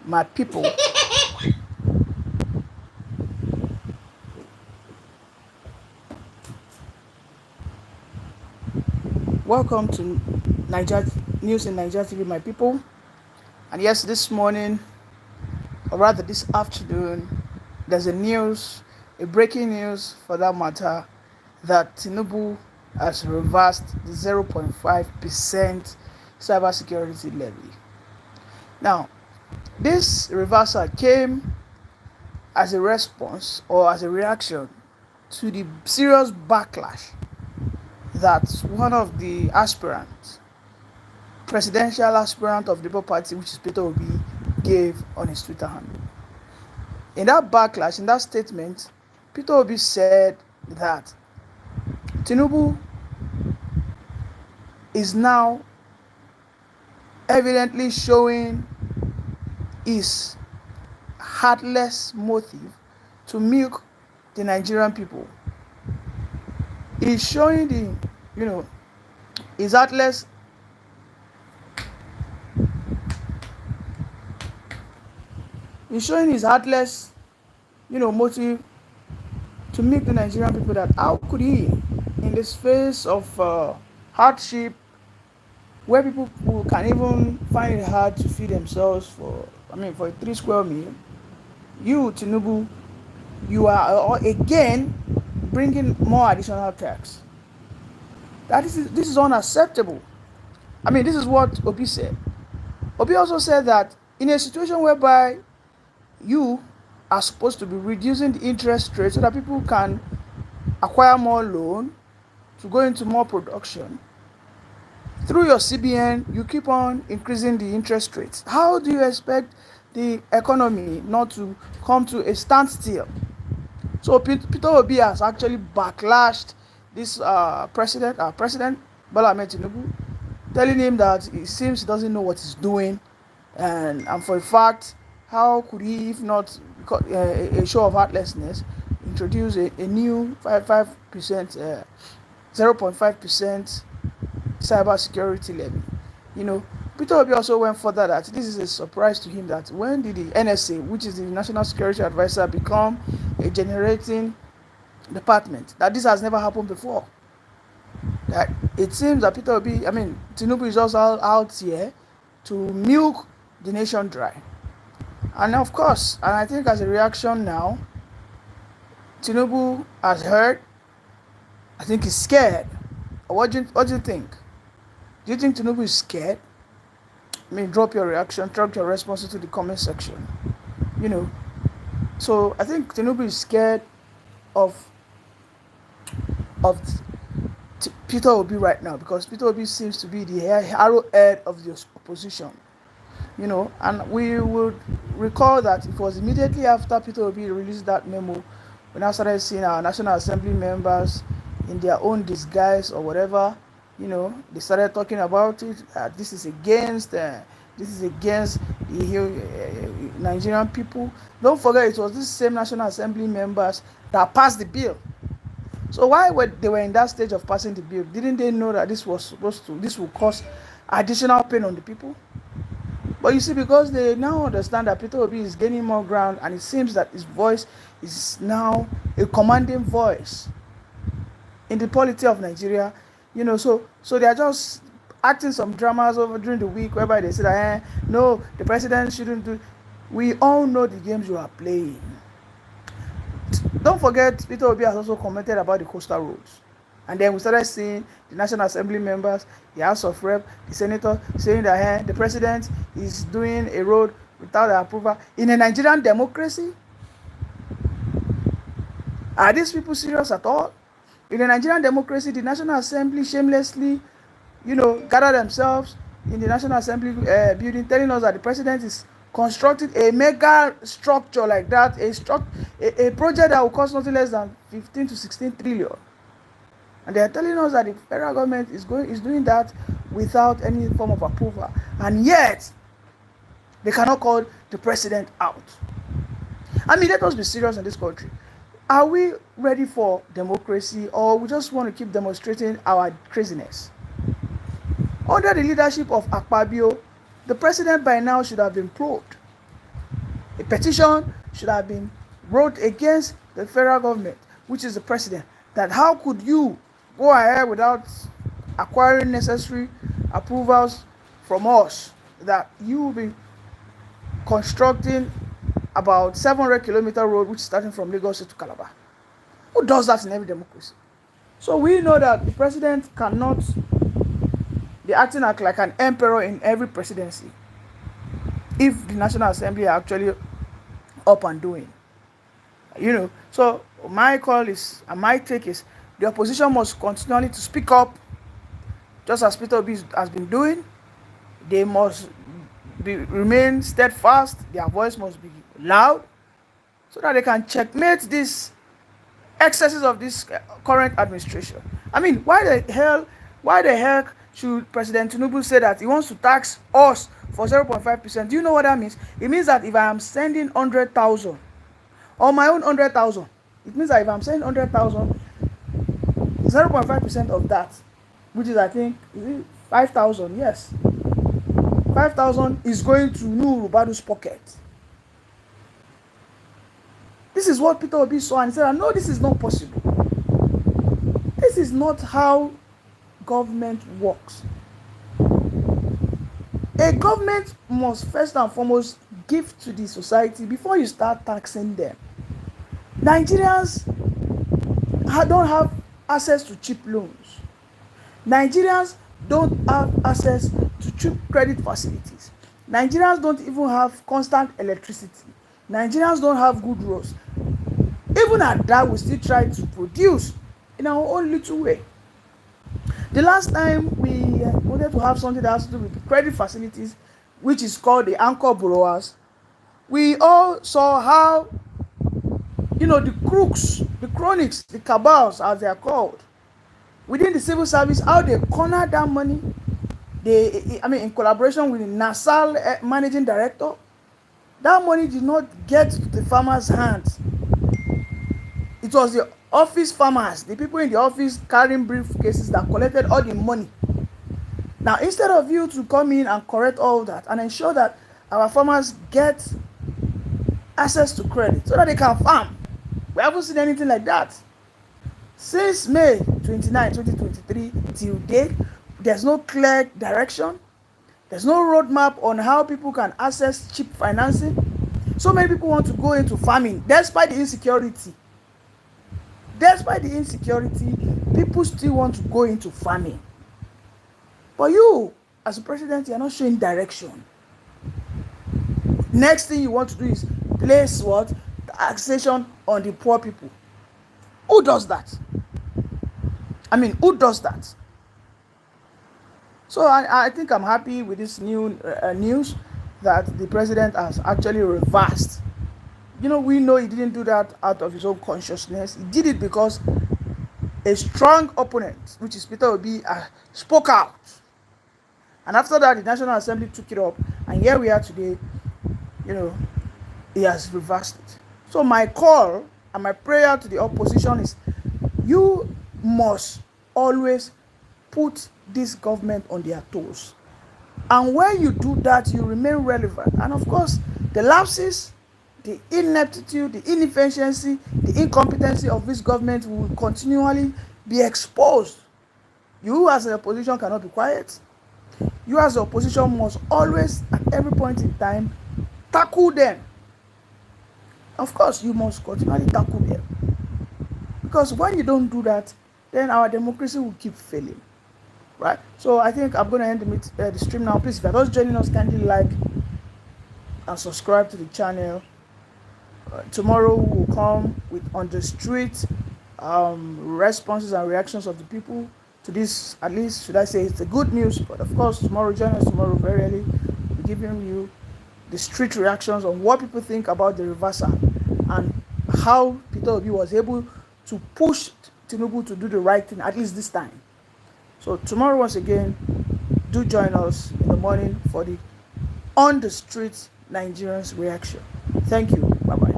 my people. Welcome to Niger News in Niger TV, my people. And yes, this morning, or rather this afternoon, there's a breaking news for that matter, that Tinubu has reversed the 0.5% cybersecurity levy. Now, this reversal came as a response or as a reaction to the serious backlash that one of the presidential aspirant of the Labour Party, which is Peter Obi, gave on his Twitter handle. In that backlash, in that statement, Peter Obi said that Tinubu is now evidently showing his heartless motive to milk the Nigerian people. He's showing his heartless motive to make the Nigerian people, that how could he, in this face of hardship, where people can even find it hard to feed themselves for a 3 square meal, you, Tinubu, you are again bringing more additional tax. This is unacceptable. This is what Obi said. Obi also said that in a situation whereby you are supposed to be reducing the interest rate so that people can acquire more loan to go into more production, through your CBN, you keep on increasing the interest rates. How do you expect the economy not to come to a standstill? So Peter Obi has actually backlashed this President Bola Ahmed Tinubu, telling him that it seems he doesn't know what he's doing, and for a fact, how could he, if not a show of heartlessness, introduce a new 0.5% cybersecurity levy? Peter Obi also went further that this is a surprise to him, that when did the NSA, which is the National Security Advisor, become a generating department? That this has never happened before. That it seems that Tinubu is also out here to milk the nation dry. And of course, and I think as a reaction now, Tinubu has heard. I think he's scared. What do you think? Do you think Tinubu is scared? Drop your reaction, drop your response to the comment section. So I think Tinubu is scared of Peter Obi right now, because Peter Obi seems to be the arrowhead of the opposition. And we would recall that it was immediately after Peter Obi released that memo, we now started seeing our National Assembly members in their own disguise or whatever. They started talking about it. This is against the Nigerian people. Don't forget, it was these same National Assembly members that passed the bill. So why they were in that stage of passing the bill? Didn't they know that this will cause additional pain on the people? But you see, because they now understand that Peter Obi is gaining more ground, and it seems that his voice is now a commanding voice in the polity of Nigeria, so they are just acting some dramas over during the week, whereby they say that no, the president shouldn't do. We all know the games you are playing. Don't forget, Peter Obi has also commented about the coastal roads. And then we started seeing the National Assembly members, the House of Rep, the Senator saying that the president is doing a road without the approval. In a Nigerian democracy, are these people serious at all? In a Nigerian democracy, the National Assembly shamelessly, gather themselves in the National Assembly building, telling us that the president is constructing a mega structure like that, a project that will cost nothing less than 15 to 16 trillion. And they are telling us that the federal government is doing that without any form of approval. And yet, they cannot call the president out. Let us be serious in this country. Are we ready for democracy, or we just want to keep demonstrating our craziness? Under the leadership of Akpabio, the president by now should have been probed. A petition should have been wrote against the federal government, which is the president, that how could you go ahead without acquiring necessary approvals from us, that you will be constructing about 700-kilometer road which is starting from Lagos to Calabar. Who does that in every democracy? So we know that the president cannot be acting like an emperor in every presidency if the National Assembly are actually up and doing. So my call is, and my take is, the opposition must continually to speak up, just as Peter Obi has been doing. They must remain steadfast. Their voice must be loud, so that they can checkmate these excesses of this current administration. I mean, why the heck should President Tinubu say that he wants to tax us for 0.5%? Do you know what that means? It means that if I am sending 100,000 on my own 100,000, it means that if I'm sending 100,000, 0.5% of that, which is, I think, is it 5,000? Yes, 5,000 is going to Nuhu Rubadu's pocket. This is what Peter Obi saw and he said, no, this is not possible. This is not how government works. A government must first and foremost give to the society before you start taxing them. Nigerians don't have access to cheap loans. Nigerians don't have access to cheap credit facilities. Nigerians don't even have constant electricity. Nigerians don't have good roads. Even at that, we still try to produce in our own little way. The last time we wanted to have something that has to do with the credit facilities, which is called the anchor borrowers, we all saw how, the crooks, the chronics, the cabals, as they are called, within the civil service, how they cornered that money. In collaboration with the NASAL managing director, that money did not get to the farmers' hands. It was the office farmers, the people in the office carrying briefcases, that collected all the money. Now, instead of you to come in and correct all that and ensure that our farmers get access to credit so that they can farm, we haven't seen anything like that. Since May 29, 2023 till date, there's no clear direction. There's no roadmap on how people can access cheap financing. So many people want to go into farming despite the insecurity. Despite the insecurity, people still want to go into farming. But you, as a president, you're not showing direction. Next thing you want to do is place what? Taxation on the poor people. Who does that? Who does that? So I think I'm happy with this new news that the president has actually reversed. We know he didn't do that out of his own consciousness. He did it because a strong opponent, which is Peter Obi, spoke out. And after that, the National Assembly took it up. And here we are today, he has reversed it. So my call and my prayer to the opposition is, you must always put this government on their toes. And when you do that, you remain relevant. And of course, the lapses, the ineptitude, the inefficiency, the incompetency of this government will continually be exposed. You as an opposition cannot be quiet. You as the opposition must always, at every point in time, tackle them. Of course, you must continually tackle them. Because when you don't do that, then our democracy will keep failing. Right? So I think I'm going to end the stream now. Please, if you're just joining us, kindly like and subscribe to the channel. Tomorrow we'll come with on the street responses and reactions of the people to this. At least, should I say, it's the good news. But of course, tomorrow, join us tomorrow very early. We'll be giving you the street reactions on what people think about the reversal and how Peter Obi was able to push Tinubu to do the right thing, at least this time. So tomorrow, once again, do join us in the morning for the on the street Nigerians reaction. Thank you. Bye-bye.